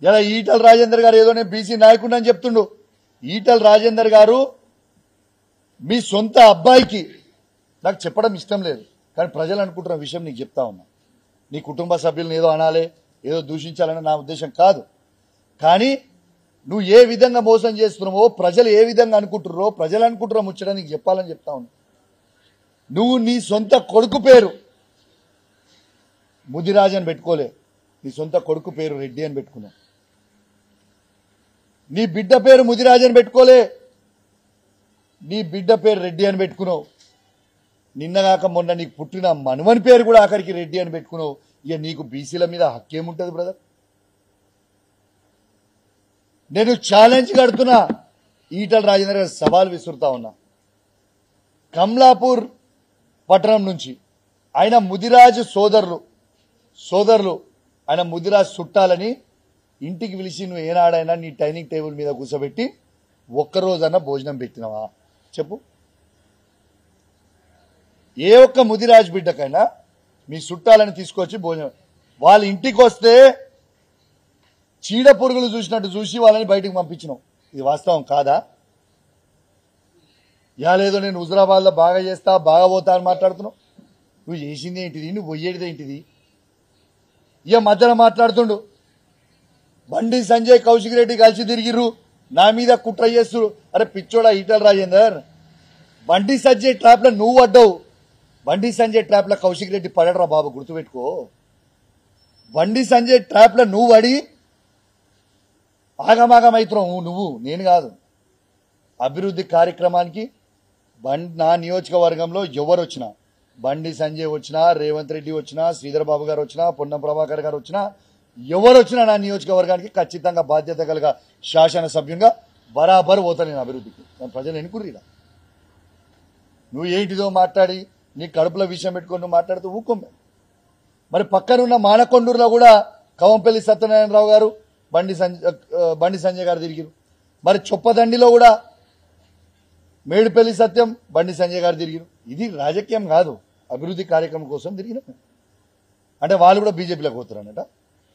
ఇలా ఈటల రాజేందర్ గారు ఏదో నేను బీసీ నాయకుడు అని చెప్తుండు. ఈటల రాజేందర్ గారు మీ సొంత అబ్బాయికి నాకు చెప్పడం ఇష్టం లేదు, కానీ ప్రజలు అనుకుంటున్న విషయం నీకు చెప్తా ఉన్నా. నీ కుటుంబ సభ్యులను ఏదో అనాలి, ఏదో దూషించాలని నా ఉద్దేశం కాదు. కానీ నువ్వు ఏ విధంగా మోసం చేస్తున్నావో, ప్రజలు ఏ విధంగా అనుకుంటున్నారో, ప్రజలు అనుకుంటున్న ముచ్చట నీకు చెప్పాలని చెప్తా ఉన్నా. నువ్వు నీ సొంత కొడుకు పేరు ముదిరాజ్ అని పెట్టుకోలే, నీ సొంత కొడుకు పేరు రెడ్డి అని పెట్టుకున్నావు. నీ బిడ్డ పేరు ముదిరాజ్ అని పెట్టుకోలే, నీ బిడ్డ పేరు రెడ్డి అని పెట్టుకున్నావు. నిన్నగాక మొన్న నీకు పుట్టిన మనవని పేరు కూడా ఆఖరికి రెడ్డి అని పెట్టుకున్నావు. ఇక నీకు బీసీల మీద హక్కేముంటుంది బ్రదర్? నేను ఛాలెంజ్ కడుతున్నా, ఈటల రాజేందర్ గారు సవాల్ విసురుతా ఉన్నా. కమలాపూర్ పట్టణం నుంచి ఆయన ముదిరాజు సోదరులు ఆయన ముదిరాజు చుట్టాలని ఇంటికి పిలిచి నువ్వు ఏనాడైనా నీ డైనింగ్ టేబుల్ మీద కూర్చోబెట్టి ఒక్కరోజన్నా భోజనం పెట్టినవా చెప్పు? ఏ ఒక్క ముదిరాజు బిడ్డకైనా మీ చుట్టాలని తీసుకొచ్చి భోజనం, వాళ్ళ ఇంటికి వస్తే చీడ పురుగులు చూసినట్టు చూసి వాళ్ళని బయటకు పంపించినావు. ఇది వాస్తవం కాదా? లేదో నేను హుజరాబాద్లో బాగా చేస్తా, బాగా పోతా అని మాట్లాడుతున్నావు. నువ్వు చేసింది ఏంటిది, నువ్వు పోయేది ఏంటిది? ఇక మధ్యలో మాట్లాడుతుండు, బండి సంజయ్ కౌశిక్ రెడ్డి కలిసి తిరిగిర్రు, నా మీద కుట్ర చేస్తురు. అరే పిచ్చోడా ఈటల రాజేందర్, బండి సంజయ్ ట్రాప్లో నువ్వు అడ్డావు, బండి సంజయ్ ట్రాప్లో కౌశిక్ రెడ్డి పడడరా బాబు, గుర్తుపెట్టుకో. బండి సంజయ్ ట్రాప్లో నువ్వు అడి ఆగమాగమైతున్నావు నువ్వు, నేను కాదు. అభివృద్ధి కార్యక్రమానికి నా నియోజకవర్గంలో ఎవరు వచ్చినా, బండి సంజయ్ వచ్చినా, రేవంత్ రెడ్డి వచ్చినా, శ్రీధర్ బాబు గారు వచ్చినా, పొన్నం ప్రభాకర్ గారు వచ్చినా, ఎవరు వచ్చినా నా నియోజకవర్గానికి ఖచ్చితంగా బాధ్యత కలిగా శాసనసభ్యునిగా బరాబర్ పోతాను నేను అభివృద్ధికి. నేను ప్రజలు ఎన్నుకుర్రీలా. నువ్వు ఏంటిదో మాట్లాడి నీ కడుపుల విషయం పెట్టుకొని నువ్వు మాట్లాడుతూ ఊకొమ్మే. మరి పక్కనున్న మానకొండూరులో కూడా కవంపల్లి సత్యనారాయణరావు గారు, బండి సంజయ్ గారు తిరిగిరు. మరి చొప్పదండిలో కూడా మేడిపల్లి సత్యం, బండి సంజయ్ గారు తిరిగిరు. ఇది రాజకీయం కాదు, అభివృద్ధి కార్యక్రమం కోసం తిరిగిన. అంటే వాళ్ళు కూడా బీజేపీలోకి పోతారన్నట.